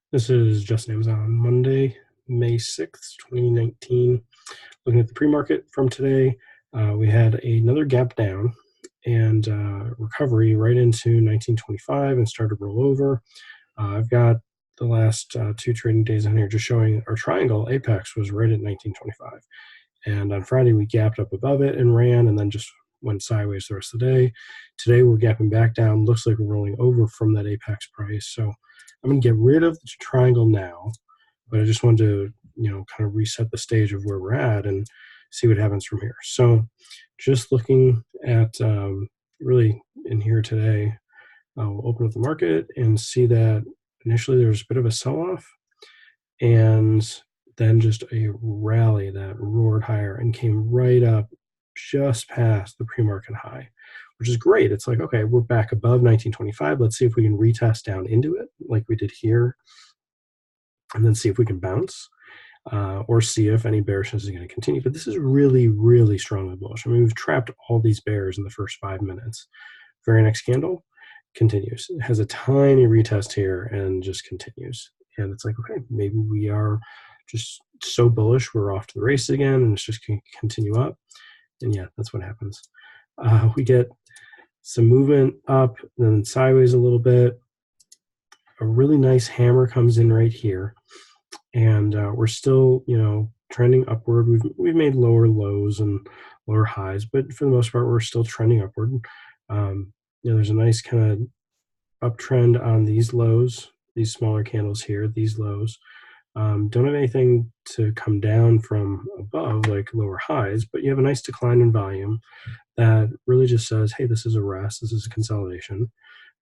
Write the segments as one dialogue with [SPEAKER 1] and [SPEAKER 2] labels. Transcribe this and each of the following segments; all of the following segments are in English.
[SPEAKER 1] This is Just Amazon, Monday, May 6th, 2019. Looking at the pre-market from today, we had another gap down and recovery right into 1925 and started to roll over. I've got the last two trading days on here just showing our triangle apex was right at 1925. And on Friday, we gapped up above it and ran and then just went sideways the rest of the day. Today, we're gapping back down. Looks like we're rolling over from that apex price. So I'm going to get rid of the triangle now, but I just wanted to, kind of reset the stage of where we're at and see what happens from here. So just looking at really in here today, we'll open up the market and see that initially there was a bit of a sell-off and then just a rally that roared higher and came right up just past the pre-market high, which is great. It's like, okay, we're back above 1925. Let's see if we can retest down into it like we did here, and then see if we can bounce or see if any bearishness is going to continue. But this is really, really strongly bullish. I mean, we've trapped all these bears in the first 5 minutes. Very next candle continues. It has a tiny retest here and just continues. And it's like, okay, maybe we are just so bullish, we're off to the races again, and it's just going to continue up. And yeah, that's what happens. We get some movement up, then sideways a little bit. A really nice hammer comes in right here, and we're still, trending upward. We've made lower lows and lower highs, but for the most part, we're still trending upward. There's a nice kind of uptrend on these lows, these smaller candles here, these lows. Don't have anything to come down from above like lower highs, but you have a nice decline in volume that really just says, hey, this is a rest, this is a consolidation.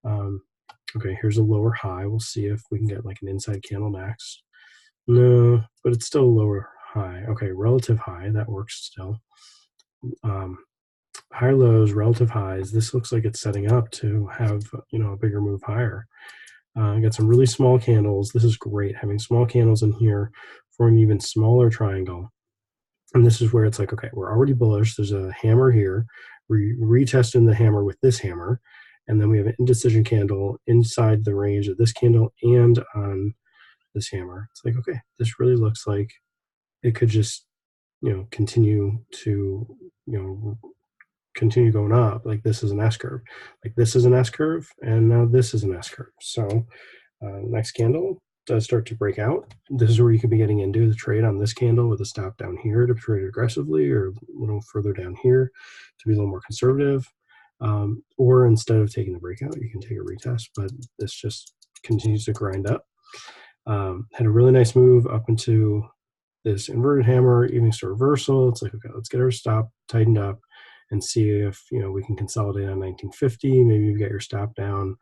[SPEAKER 1] Okay, here's a lower high. We'll see if we can get like an inside candle next. No, but it's still a lower high. Okay, relative high, that works still. Higher lows, relative highs. This looks like it's setting up to have, a bigger move higher. Got some really small candles. This is great, having small candles in here for an even smaller triangle. And this is where it's like, okay, we're already bullish. There's a hammer here. We're retesting the hammer with this hammer. And then we have an indecision candle inside the range of this candle and on this hammer. It's like, okay, this really looks like it could just, continue to, continue going up. Like this is an S curve. Like this is an S curve, and now this is an S curve. So next candle does start to break out. This is where you could be getting into the trade on this candle with a stop down here to trade aggressively, or a little further down here to be a little more conservative. Or instead of taking the breakout, you can take a retest, but this just continues to grind up. Had a really nice move up into this inverted hammer, evening star reversal. It's like, okay, let's get our stop tightened up and see if, we can consolidate on 1950. Maybe you get your stop down,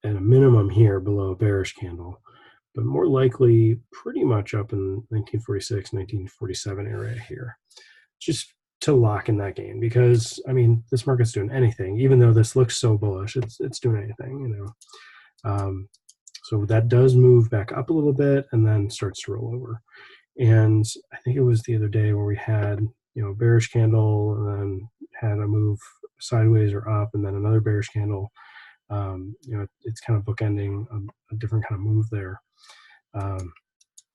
[SPEAKER 1] at a minimum here below a bearish candle, but more likely pretty much up in 1946, 1947 area here, just to lock in that gain. Because, I mean, this market's doing anything, even though this looks so bullish, it's doing anything, So that does move back up a little bit and then starts to roll over. And I think it was the other day where we had, a bearish candle and then had a move sideways or up and then another bearish candle. It's kind of bookending a different kind of move there.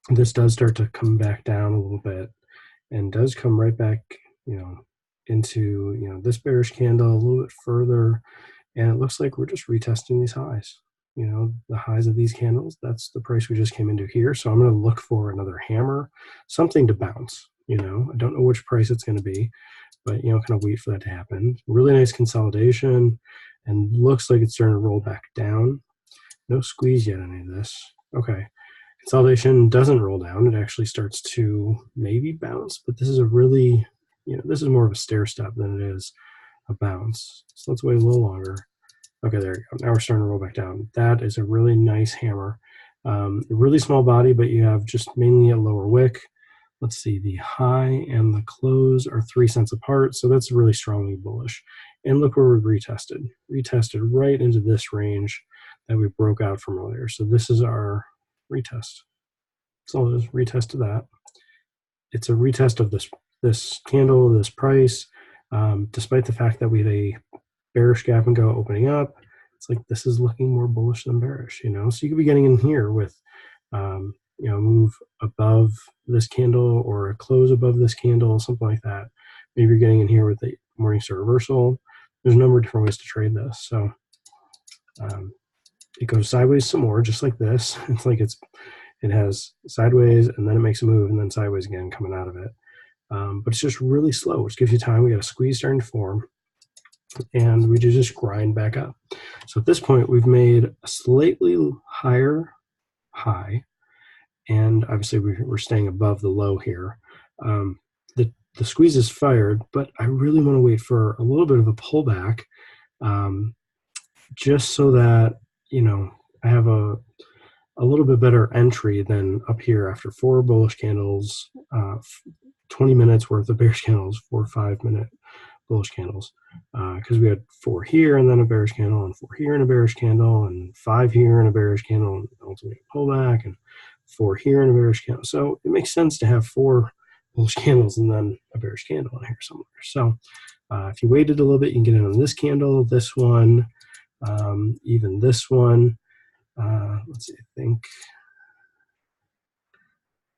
[SPEAKER 1] This does start to come back down a little bit and does come right back, into, this bearish candle a little bit further. And it looks like we're just retesting these highs. The highs of these candles, that's the price we just came into here. So I'm going to look for another hammer, something to bounce. I don't know which price it's going to be, but, kind of wait for that to happen. Really nice consolidation and looks like it's starting to roll back down. No squeeze yet on any of this. Okay. Consolidation doesn't roll down. It actually starts to maybe bounce, but this is a really, this is more of a stair step than it is a bounce. So let's wait a little longer. Okay, there you go. Now we're starting to roll back down. That is a really nice hammer. Really small body, but you have just mainly a lower wick. Let's see, the high and the close are 3 cents apart, so that's really strongly bullish. And look where we retested. Retested right into this range that we broke out from earlier. So this is our retest. So I'll just retest to that. It's a retest of this candle, this price, despite the fact that we had a bearish gap and go opening up. it's like this is looking more bullish than bearish, So you could be getting in here with, move above this candle or a close above this candle, something like that. Maybe you're getting in here with the Morningstar reversal. There's a number of different ways to trade this. So it goes sideways some more, just like this. It's like it has sideways, and then it makes a move, and then sideways again coming out of it. But it's just really slow, which gives you time. We got a squeeze starting to form, and we just grind back up. So at this point, we've made a slightly higher high, and obviously we're staying above the low here. The squeeze is fired, but I really want to wait for a little bit of a pullback, just so that I have a little bit better entry than up here after 4 bullish candles, 20 minutes worth of bearish candles, 4 5-minute bullish candles, because we had 4 here and then a bearish candle, and 4 here and a bearish candle, and 5 here and a bearish candle, and ultimately a pullback, and 4 here and a bearish candle. So it makes sense to have 4 bullish candles and then a bearish candle in here somewhere. So if you waited a little bit, you can get in on this candle, this one, even this one. Let's see, I think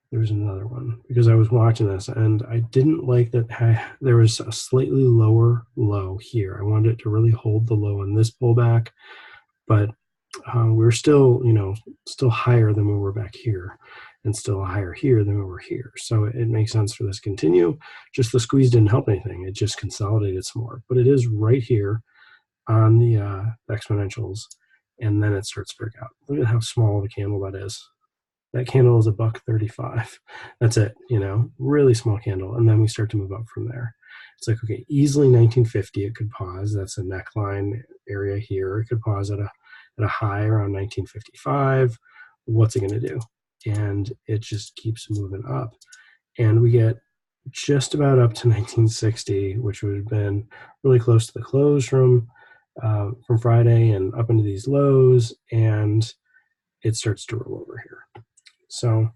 [SPEAKER 1] there's another one, because I was watching this and I didn't like that there was a slightly lower low here. I wanted it to really hold the low in this pullback, but we're still, still higher than we were back here, and still higher here than we were here. So it makes sense for this to continue. Just the squeeze didn't help anything. It just consolidated some more, but it is right here on the exponentials, and then it starts to break out. Look at how small of a candle that is. That candle is $1.35. That's it, really small candle. And then we start to move up from there. It's like, okay, easily 1950, it could pause. That's a neckline area here. It could pause at a high around 1955. What's it going to do? And it just keeps moving up. And we get just about up to 1960, which would have been really close to the close from Friday, and up into these lows, and it starts to roll over here. So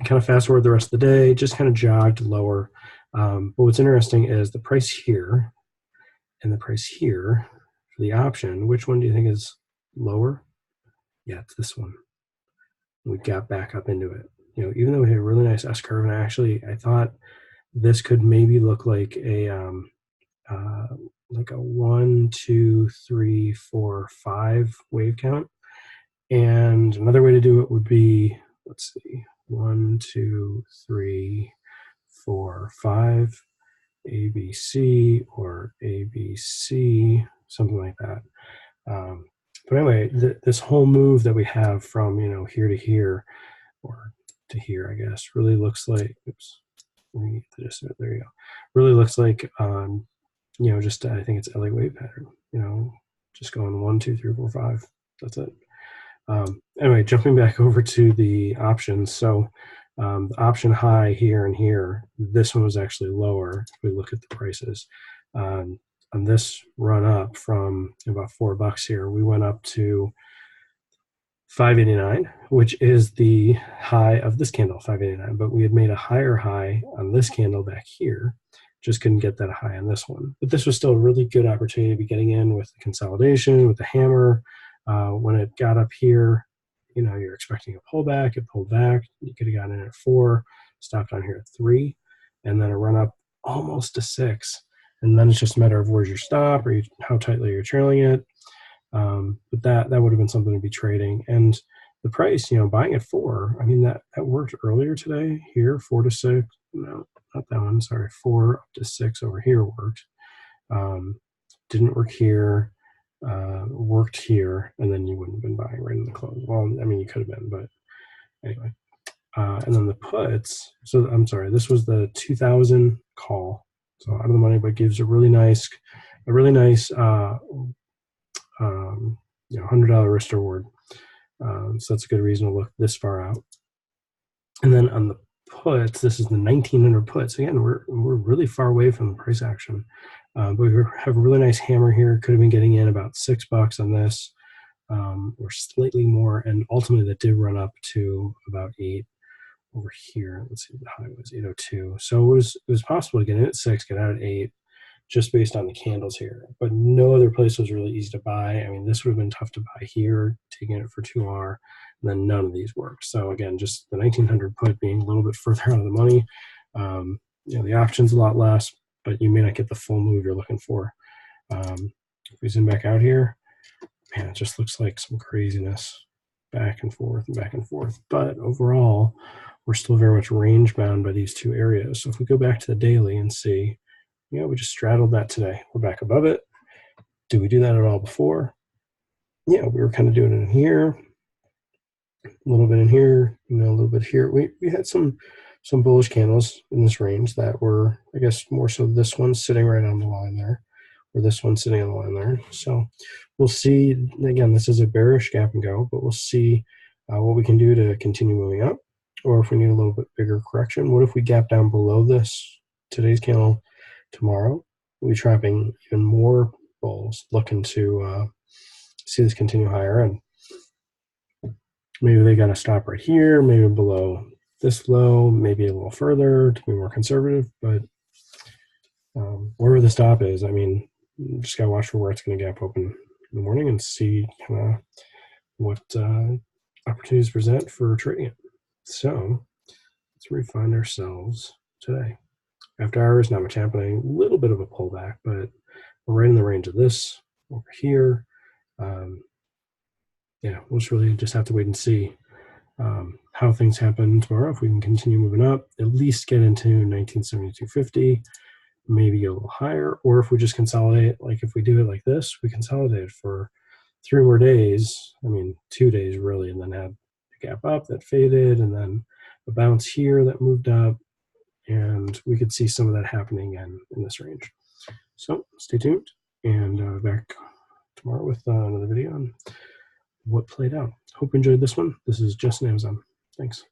[SPEAKER 1] kind of fast forward the rest of the day, just kind of jogged lower. But what's interesting is the price here and the price here for the option. Which one do you think is lower? Yeah, it's this one. We got back up into it. Even though we had a really nice S curve, and I thought this could maybe look like a 1, 2, 3, 4, 5 wave count. And another way to do it would be, let's see, 1, 2, 3, 4, 5, ABC or ABC, something like that. But anyway, this whole move that we have from here to here, or to here, I guess, really looks like. Oops, let me get this. There you go. Really looks like just I think it's LA wave pattern. Just going 1, 2, 3, 4, 5. That's it. Anyway, jumping back over to the options. So the option high here and here, this one was actually lower if we look at the prices. On this run up from about $4 here, we went up to 589, which is the high of this candle, 589. But we had made a higher high on this candle back here. Just couldn't get that high on this one. But this was still a really good opportunity to be getting in with the consolidation, with the hammer. When it got up here, you're expecting a pullback. It pulled back. You could have gotten in at 4, stopped on here at 3, and then a run up almost to 6. And then it's just a matter of where's your stop, or how tightly you're trailing it. But that would have been something to be trading. And the price, buying at 4, I mean, that worked earlier today here, 4 to 6. No, not that one. Sorry, 4 up to 6 over here worked. Didn't work here. Worked here, and then you wouldn't have been buying right in the close. Well, I mean, you could have been, but anyway. And then the puts. So I'm sorry, this was the 2000 call. So out of the money, but gives a really nice $100 risk reward. So that's a good reason to look this far out. And then on the puts, this is the 1900 puts. Again, we're really far away from the price action. But we have a really nice hammer here. Could have been getting in about $6 on this, or slightly more. And ultimately, that did run up to about 8 over here. Let's see, the high was 802. So it was possible to get in at 6, get out at 8, just based on the candles here. But no other place was really easy to buy. I mean, this would have been tough to buy here, taking it for 2R, and then none of these worked. So again, just the 1900 put being a little bit further out of the money. The option's a lot less, but you may not get the full move you're looking for. If we zoom back out here, man, it just looks like some craziness back and forth and back and forth. But overall, we're still very much range bound by these two areas. So if we go back to the daily and see, we just straddled that today. We're back above it. Did we do that at all before? Yeah, we were kind of doing it in here, a little bit in here, a little bit here. We had some bullish candles in this range that were, I guess, more so this one sitting right on the line there, or this one sitting on the line there. So we'll see. Again, this is a bearish gap and go, but we'll see what we can do to continue moving up, or if we need a little bit bigger correction. What if we gap down below this today's candle tomorrow? We'll be trapping even more bulls looking to see this continue higher, and maybe they got to stop right here, maybe below this low, maybe a little further to be more conservative. But wherever the stop is, I mean, just got to watch for where it's going to gap open in the morning and see kind of what opportunities present for trading it. So let's refine ourselves today. After hours, not much happening, a little bit of a pullback, but we're right in the range of this over here. We'll just really just have to wait and see how things happen tomorrow. If we can continue moving up, at least get into 1972.50, maybe a little higher, or if we just consolidate, like if we do it like this, we consolidate for 3 more days, 2 days really, and then had a gap up that faded, and then a bounce here that moved up, and we could see some of that happening in this range. So stay tuned, and back tomorrow with another video on what played out. Hope you enjoyed this one. This is Justin AMZN. Thanks.